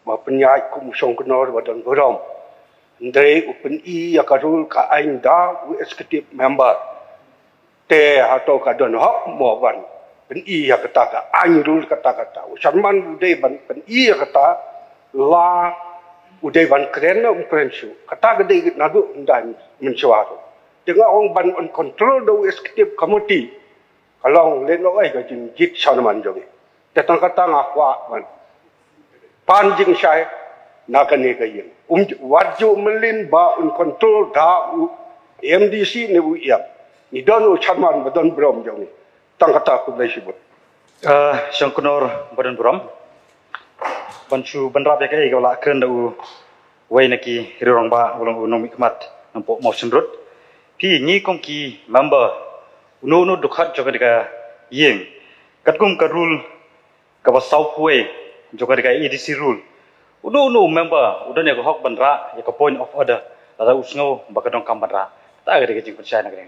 ma penyai kum song kenor badan berom ndai upen I akarul ka ain da executive member te atau kadon hok mo ban pen I kata ka ain rul kata Salman udai ban pen I kata la udai ban keren umpensu kata gede nadu ndai mensuaru dengan orang ban on control the executive committee kalau leno ai ka jin jit Salman jogi tetang kata ngakwa ban panjing syai nakane kayen wajju melin ba un control da MDC ne u iam ni don u Salman badon brom jong tang kata ku dai sibut Sangkunor badan brom bancu banrap ya kai gawla keun da u wai naki rirong ba ulang unom ikmat nampo motion road pi ni kongki member uno dukhat jogadika yeng katkum ka rule ka ba south way jogadika EDC rule uno member udah nego hok bandra ya ka point of order ada usngo bakadong kam bandra ta ga de jing percaya na ga